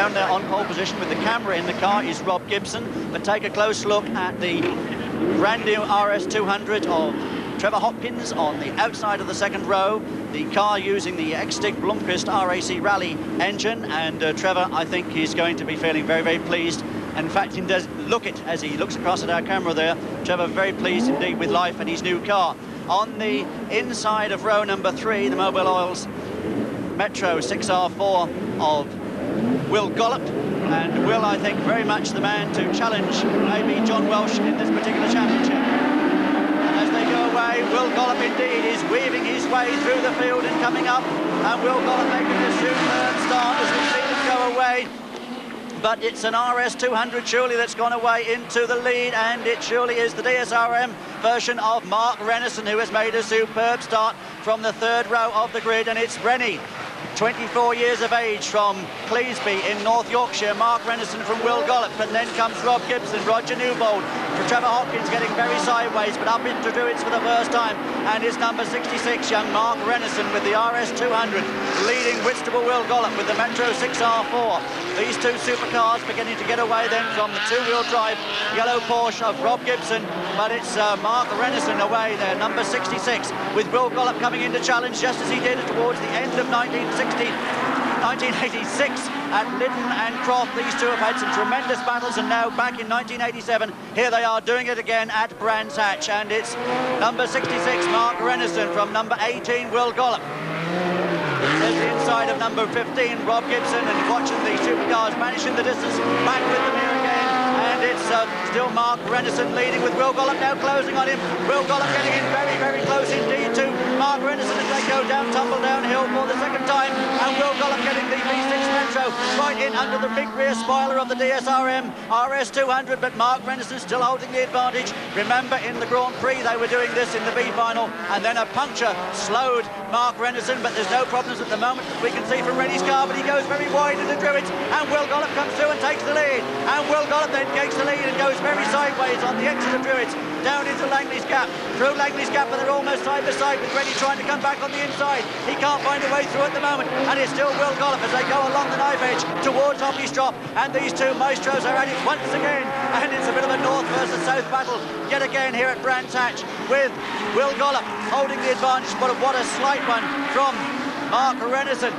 down there on pole position with the camera in the car is Rob Gibson. But take a close look at the brand new RS200 of Trevor Hopkins on the outside of the second row. The car using the Xtrac Blomqvist RAC Rally engine, and Trevor, I think he's going to be feeling very, very pleased. In fact, he does look it as he looks across at our camera there. Trevor very pleased indeed with life and his new car. On the inside of row number 3, the Mobil Oils Metro 6R4 of Will Gollop. And Will, I think, very much the man to challenge maybe John Welsh in this particular championship. And as they go away, Will Gollop indeed is weaving his way through the field and coming up. And Will Gollop making a superb start as we see him go away. But it's an RS200 surely that's gone away into the lead, and it surely is the DSRM version of Mark Rennison, who has made a superb start from the third row of the grid. And it's Rennie, 24 years of age, from Cleasby in North Yorkshire. Mark Rennison from Will Gollop, and then comes Rob Gibson, Roger Newbold, for Trevor Hopkins getting very sideways, but up into Druids for the first time. And it's number 66, young Mark Rennison with the RS200, leading Whitstable Will Gollop with the Metro 6R4. These two supercars beginning to get away then from the two-wheel drive yellow Porsche of Rob Gibson, but it's Mark Rennison away there, number 66, with Will Gollop coming into challenge just as he did towards the end of 1986 at Lytton and Croft. These two have had some tremendous battles, and now back in 1987, here they are doing it again at Brands Hatch, and it's number 66, Mark Rennison, from number 18, Will Gollop. There's the inside of number 15, Rob Gibson, and watching the supercars vanishing the distance, back with them here again. And it's still Mark Rennison leading, with Will Gollop now closing on him. Will Gollop getting in very, very close indeed to Mark Rennison as they go down, tumble downhill for the second time. And Will Gollop getting the V6 Metro right in under the big rear spoiler of the DSRM RS200, but Mark Rennison still holding the advantage. Remember, in the Grand Prix they were doing this in the B final, and then a puncture slowed Mark Rennison, but there's no problems at the moment we can see from Rennie's car, but he goes very wide into Druids, and Will Gollop comes through and takes the lead. And Will Gollop then takes the lead and goes very sideways on the exit of Druids, down into Langley's Gap, through Langley's Gap, and they're almost side by side with Rennie trying to come back on the inside. He can't find a way through at the moment, and it's still Will Gollop as they go along the knife edge towards Hoppy's Drop, and these two maestros are at it once again, and it's a bit of a north versus south battle yet again here at Brands Hatch, with Will Gollop holding the advantage, but what a slight one from Mark Rennison.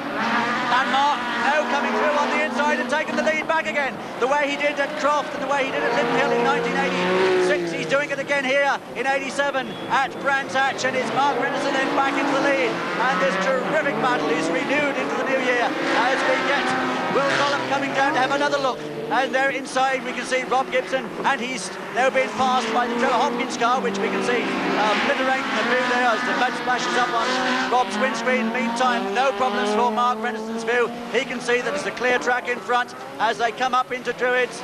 And Mark now coming through on the inside and taking the lead back again, the way he did at Croft and the way he did at Lytton Hill in 1986. He's doing it again here in 87 at Brands Hatch, and it's Mark Rennison then back into the lead. And this terrific battle is renewed into the new year as we get Will Gollop coming down to have another look. And there inside we can see Rob Gibson, and he's now being passed by the Trevor Hopkins car, which we can see obliterating the view there as the mud splashes up on Rob's windscreen. Meantime, no problems for Mark Rennison's view. He can see that there's a clear track in front as they come up into Druids.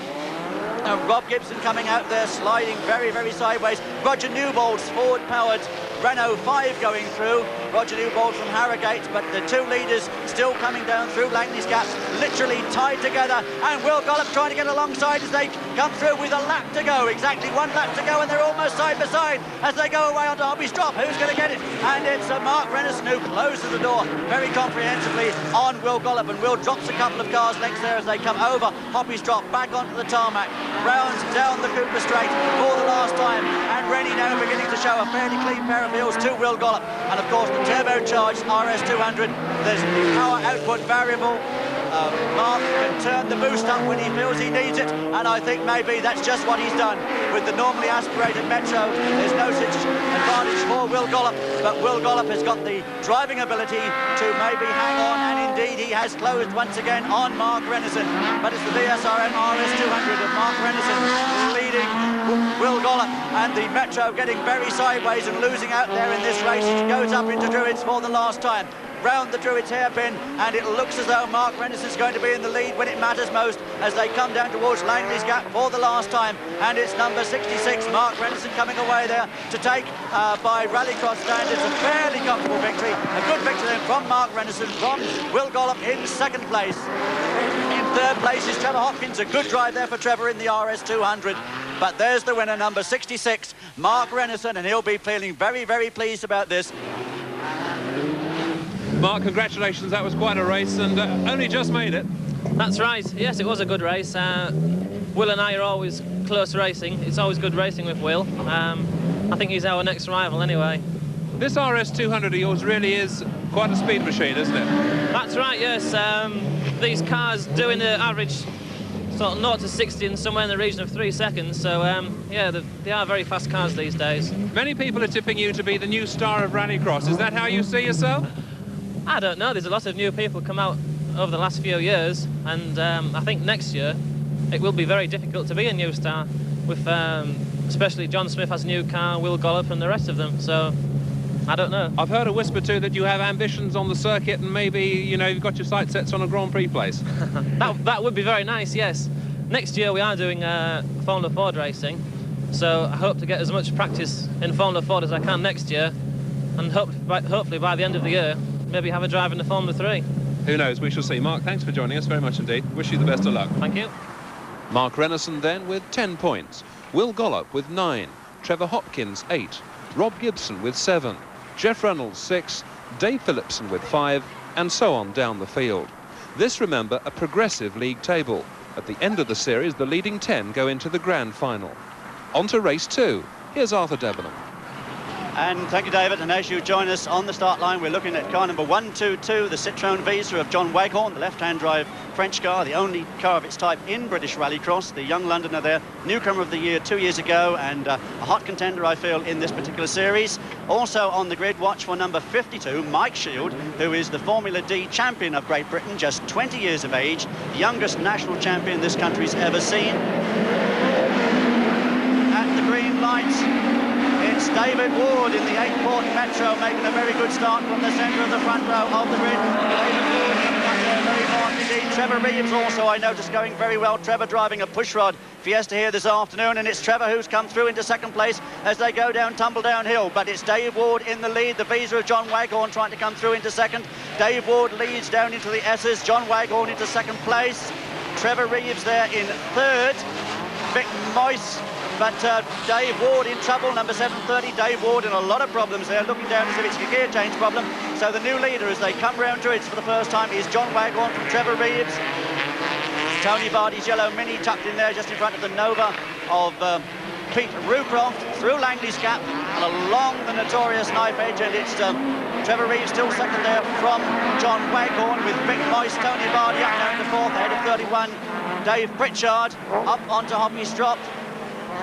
Rob Gibson coming out there, sliding very, very sideways. Roger Newbold's forward-powered Renault 5 going through. Roger Newbold from Harrogate, but the two leaders still coming down through Langley's Gap, literally tied together. And Will Gollop trying to get alongside as they come through with a lap to go. Exactly 1 lap to go, and they're almost side by side as they go away onto Hoppy's Drop. Who's going to get it? And it's Mark Rennison who closes the door very comprehensively on Will Gollop, and Will drops a couple of cars lengths there as they come over Hoppy's Drop, back onto the tarmac, round down the Cooper Straight for the last time. And Rennie now beginning to show a fairly clean pair of wheels to Will Gollop. And of course the turbocharged RS200, there's the power output variable. Mark can turn the boost up when he feels he needs it, and I think maybe that's just what he's done with the normally aspirated Metro. There's no such advantage for Will Gollop, but Will Gollop has got the driving ability to maybe hang on, and indeed he has closed once again on Mark Rennison. But it's the DSRM RS200 of Mark Rennison leading Will Gollop, and the Metro getting very sideways and losing out there in this race. It goes up into Druids for the last time, round the Druids hairpin, and it looks as though Mark Rennison's going to be in the lead when it matters most as they come down towards Langley's Gap for the last time. And it's number 66, Mark Rennison, coming away there to take, by Rallycross standards, a fairly comfortable victory. A good victory then from Mark Rennison, from Will Gollop in second place. In third place is Trevor Hopkins, a good drive there for Trevor in the RS200. But there's the winner, number 66, Mark Rennison, and he'll be feeling very, very pleased about this. Mark, congratulations, that was quite a race, and only just made it. That's right. Yes, it was a good race. Will and I are always close racing. It's always good racing with Will. I think he's our next rival anyway. This RS200 of yours really is quite a speed machine, isn't it? That's right, yes. These cars doing the average sort of 0 to 60 in somewhere in the region of 3 seconds. So, yeah, they are very fast cars these days. Many people are tipping you to be the new star of Rallycross. Is that how you see yourself? I don't know. There's a lot of new people come out over the last few years, and I think next year it will be very difficult to be a new star, with especially John Smith has a new car, Will Gollop and the rest of them. So I don't know. I've heard a whisper too that you have ambitions on the circuit and maybe, you know, you've got your sights set on a Grand Prix place. that would be very nice, yes. Next year we are doing Formula Ford racing, so I hope to get as much practice in Formula Ford as I can next year, and hopefully by the end of the year maybe have a drive in the Formula 3. Who knows, we shall see. Mark, thanks for joining us very much indeed. Wish you the best of luck. Thank you. Mark Renison then with 10 points. Will Gollop with 9. Trevor Hopkins 8. Rob Gibson with 7. Jeff Reynolds 6. Dave Phillipson with 5. And so on down the field. This, remember, a progressive league table. At the end of the series, the leading 10 go into the grand final. On to race 2. Here's Arthur Debenham. And thank you, David. And as you join us on the start line, we're looking at car number 122, the Citroën Visa of John Waghorn, the left-hand drive French car, the only car of its type in British Rallycross. The young Londoner there, newcomer of the year 2 years ago, and a hot contender, I feel, in this particular series. Also on the grid, watch for number 52, Mike Shield, who is the Formula D champion of Great Britain, just 20 years of age, the youngest national champion this country's ever seen. At the green lights, it's David Ward in the 8 Port Metro, making a very good start from the centre of the front row of the grid. David Ward coming up there very fast indeed. Trevor Reeves also, I noticed, going very well. Trevor driving a pushrod Fiesta here this afternoon, and it's Trevor who's come through into second place as they go down Tumbledown Hill. But it's Dave Ward in the lead, the Visa of John Waghorn trying to come through into second. Dave Ward leads down into the S's, John Waghorn into second place. Trevor Reeves there in third. Vic Moyse. But Dave Ward in trouble, number 730. Dave Ward in a lot of problems there, looking down as if it's a gear change problem. So the new leader as they come round to it for the first time is John Waghorn from Trevor Reeves. Tony Barty's yellow Mini tucked in there just in front of the Nova of Pete Rucroft, through Langley's Gap and along the notorious knife edge, and it's Trevor Reeves still second there from John Waghorn, with Vic Moyse, Tony Barty up there in the fourth ahead of 31. Dave Pritchard up onto Hoppy Strop.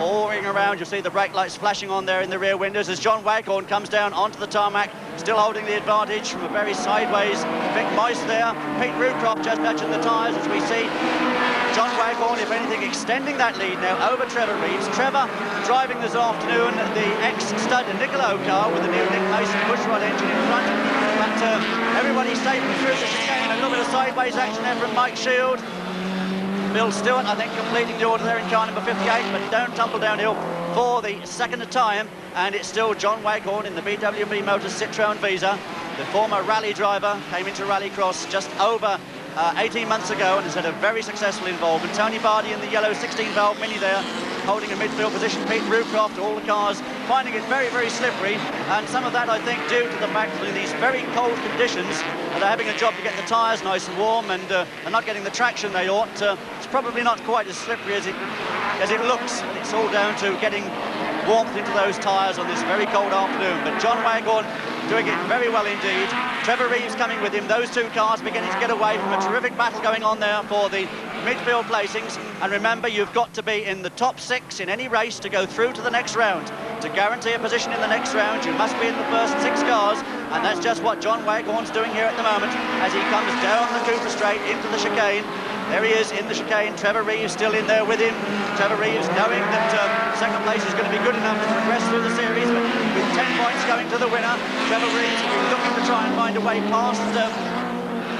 Pouring around, you'll see the brake lights flashing on there in the rear windows as John Waghorn comes down onto the tarmac, still holding the advantage from a very sideways Vic Moyse there. Pete Rucroft just touching the tyres as we see John Waghorn, if anything, extending that lead now over Trevor Reeves. Trevor driving this afternoon the ex-Stud Niccolo car with the new Nick Mason pushrod engine in front. But everybody's safely through the chicane. A little bit of sideways action there from Mike Shield. Bill Stewart, I think, completing the order there in car number 58, but don't tumble downhill for the second time, and it's still John Waghorn in the BWB Motors Citroën Visa. The former rally driver came into Rallycross just over 18 months ago and has had a very successful involvement. Tony Barty in the yellow 16-valve Mini there, holding a midfield position. Pete Rucroft, all the cars finding it very, very slippery, and some of that, I think, due to the fact that in these very cold conditions, they're having a job to get the tyres nice and warm, and they're not getting the traction they ought. It's probably not quite as slippery as it looks. It's all down to getting warmth into those tyres on this very cold afternoon. But John Waghorn doing it very well indeed. Trevor Reeves coming with him. Those two cars beginning to get away from a terrific battle going on there for the midfield placings. And remember, you've got to be in the top 6 in any race to go through to the next round. To guarantee a position in the next round, you must be in the first 6 cars, and that's just what John Waghorn's doing here at the moment as he comes down the Cooper Straight into the chicane. There he is in the chicane. Trevor Reeves still in there with him. Trevor Reeves knowing that second place is going to be good enough to progress through the series, but with 10 points going to the winner, Trevor Reeves will be looking to try and find a way past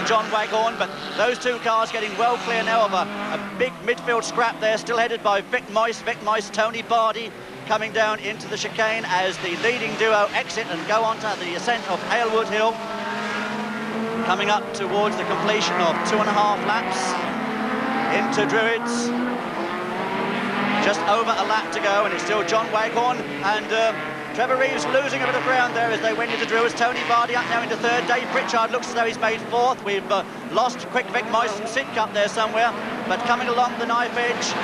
John Waghorn, but those two cars getting well clear now of a big midfield scrap there, still headed by Vic Moyse, Tony Barty, coming down into the chicane as the leading duo exit and go on to the ascent of Halewood Hill, coming up towards the completion of 2.5 laps into Druids. Just over a lap to go, and it's still John Waghorn and Trevor Reeves losing a bit of ground there as they went into Drew. As Tony Vardy up now into third. Dave Pritchard looks as though he's made fourth. We've lost Quick Vic Meissen Sidcup up there somewhere, but coming along the knife edge,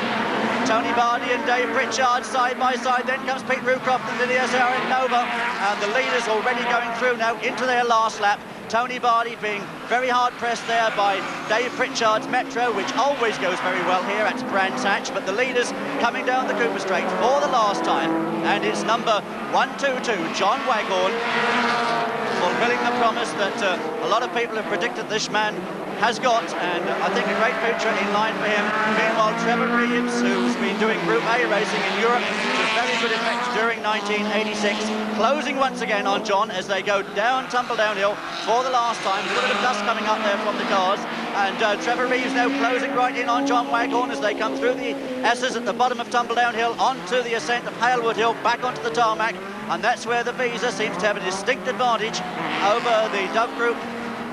Tony Vardy and Dave Pritchard side by side. Then comes Pete Rucroft and Villiers Aaron Nova, and the leaders already going through now into their last lap. Tony Vardy being very hard pressed there by Dave Pritchard's Metro, which always goes very well here at Brands Hatch, but the leaders coming down the Cooper Straight for the last time, and it's number 122, John Waghorn, fulfilling the promise that a lot of people have predicted this man has got, and I think a great future in line for him. Meanwhile, Trevor Reeves, who's been doing Group A racing in Europe to very good effect during 1986, closing once again on John as they go down, tumble downhill for the last time. There's a little bit of dust coming up there from the cars, and Trevor Reeves now closing right in on John Waghorn as they come through the S's at the bottom of Tumble Downhill onto the ascent of Halewood Hill, back onto the tarmac, and that's where the Visa seems to have a distinct advantage over the Dove Group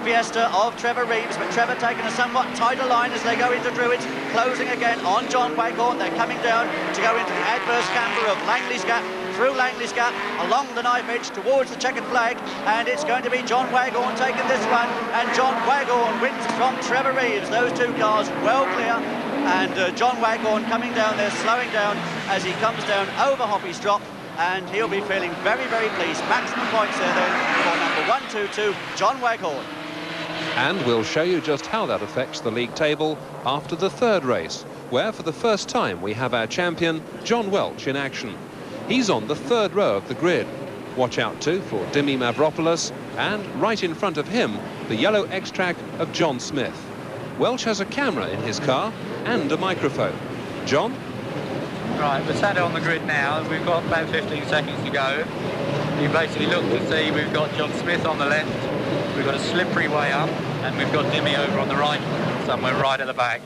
Fiesta of Trevor Reeves, but Trevor taking a somewhat tighter line as they go into Druids, closing again on John Waghorn. They're coming down to go into the adverse camber of Langley's Gap, through Langley's Gap, along the knife edge towards the checkered flag, and it's going to be John Waghorn taking this one, and John Waghorn wins from Trevor Reeves. Those two cars well clear, and John Waghorn coming down there, slowing down as he comes down over Hoppy's Drop, and he'll be feeling very, very pleased. Maximum points there then for number 122, John Waghorn. And we'll show you just how that affects the league table after the third race, where for the first time we have our champion, John Welch, in action. He's on the third row of the grid. Watch out too for Dimi Mavropoulos, and right in front of him, the yellow Xtrac of John Smith. Welch has a camera in his car and a microphone. John? Right, we're sat on the grid now. We've got about 15 seconds to go. You basically look to see we've got John Smith on the left, we've got a slippery way up, and we've got Dimi over on the right, somewhere right at the back.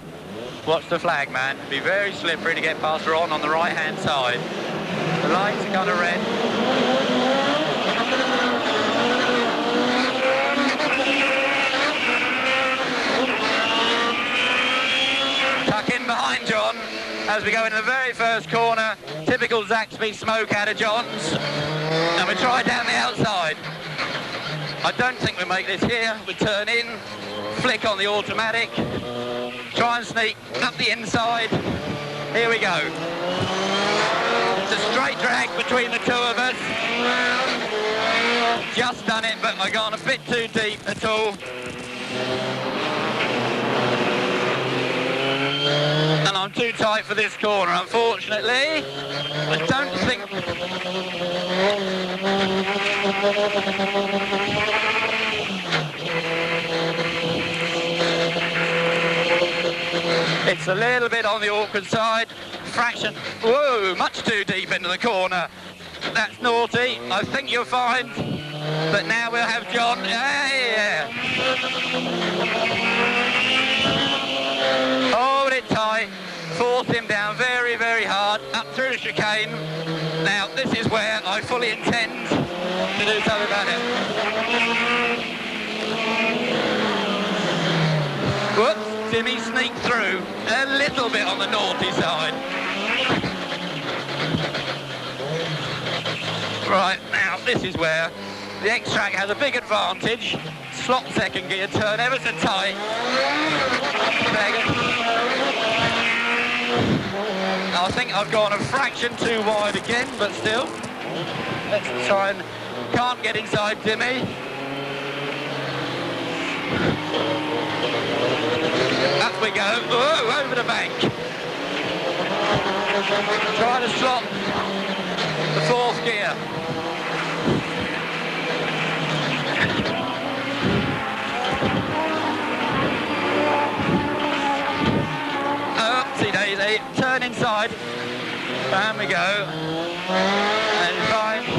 Watch the flag, man. Be very slippery to get past Ron on the right-hand side. The lights are kind of red. Tuck in behind John as we go into the very first corner. Typical Zaxby smoke out of John's. And we try down the outside. I don't think we make this here. We turn in, flick on the automatic, try and sneak up the inside. Here we go. It's a straight drag between the two of us. Just done it, but I gone a bit too deep at all. And I'm too tight for this corner, unfortunately. I don't think... It's a little bit on the awkward side. Fraction. Whoa, much too deep into the corner. That's naughty. I think you're fine. But now we'll have John. Yeah. Hold it tight. Force him down very, very hard. Up through the chicane. Now, this is where I fully intend to do something about it. Whoops. Jimmy sneaked through a little bit on the naughty side. Right, now this is where the Xtrac has a big advantage. Slot second gear, turn ever so tight. I think I've gone a fraction too wide again, but still. Let's try and... Can't get inside Jimmy. Up we go. Whoa, over the bank. Try to slot the fourth gear. Oopsie daisy. Turn inside. And we go. And fine. Here.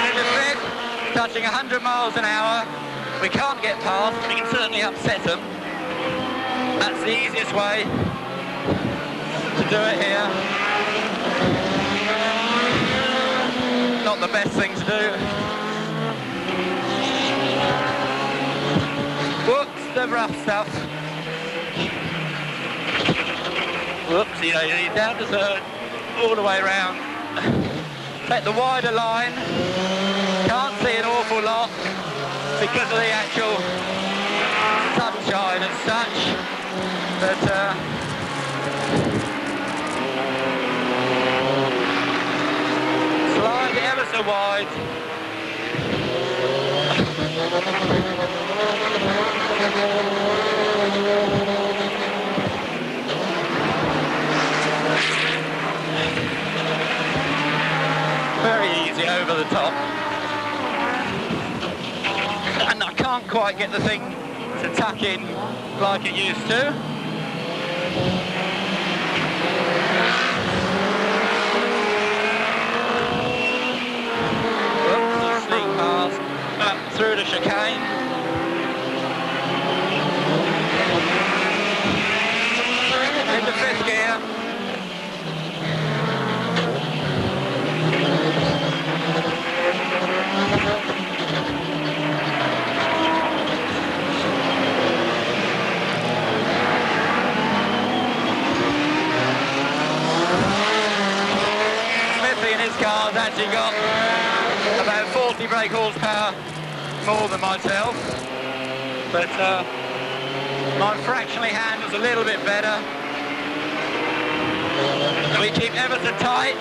In the fifth. Touching 100 miles an hour. We can't get past, we can certainly upset them. That's the easiest way to do it here. Not the best thing to do. Whoops, the rough stuff. Whoops, he's down to third, all the way round. take the wider line. Can't see an awful lot because of the actual sunshine and such. But slide ever so wide. Very easy over the top. And I can't quite get the thing to tuck in like it used to. Oops, sneak past up through the chicane. Into fifth gear. Smithy in his car's actually got about 40 brake horsepower more than myself, but my fractionally hand was a little bit better. We keep ever so tight.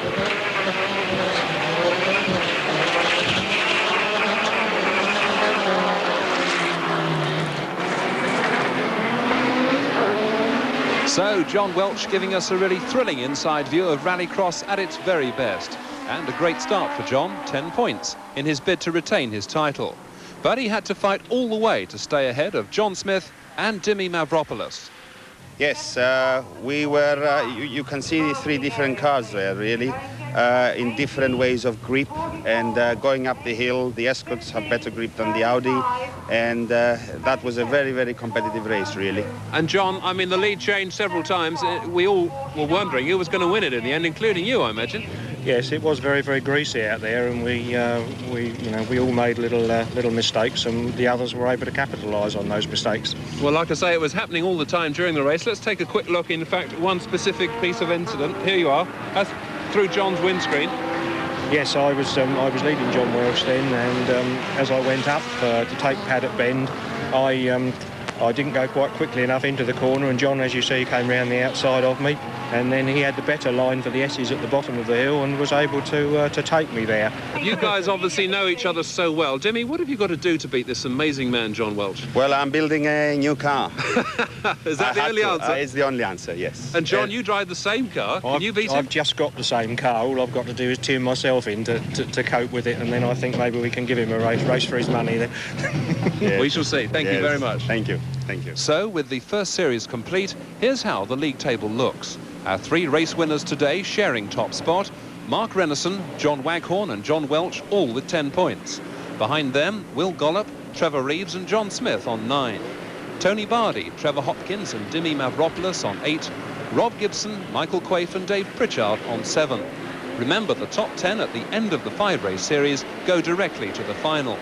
So John Welch giving us a really thrilling inside view of Rallycross at its very best. And a great start for John, 10 points, in his bid to retain his title. But he had to fight all the way to stay ahead of John Smith and Dimi Mavropoulos. Yes, we were, you can see 3 different cars there, really, in different ways of grip. And going up the hill, the Escorts have better grip than the Audi. And that was a very, very competitive race, really. And John, I mean, the lead changed several times. We all were wondering who was going to win it in the end, including you, I imagine. Yes, it was very, very greasy out there, and we all made little mistakes, and the others were able to capitalise on those mistakes. Well, like I say, it was happening all the time during the race. Let's take a quick look. In fact, one specific piece of incident. Here you are. That's through John's windscreen. Yes, I was leading John Welch then, and as I went up to take pad at bend, I didn't go quite quickly enough into the corner, and John, as you see, came round the outside of me, and then he had the better line for the S's at the bottom of the hill and was able to take me there. You guys obviously know each other so well. Dimi, what have you got to do to beat this amazing man, John Welch? Well, I'm building a new car. Is that the only answer? It's the only answer, yes. And John, you drive the same car. Can you beat him? I've just got the same car. All I've got to do is tune myself in to cope with it, and then I think maybe we can give him a race for his money then. Yes. We shall see. Thank you very much. Thank you. Thank you. So, with the first series complete, here's how the league table looks. Our 3 race winners today sharing top spot. Mark Renison, John Waghorn and John Welch, all with 10 points. Behind them, Will Gollop, Trevor Reeves and John Smith on 9. Tony Bardi, Trevor Hopkins and Dimi Mavropoulos on 8. Rob Gibson, Michael Quaife and Dave Pritchard on 7. Remember, the top 10 at the end of the 5-race series go directly to the final.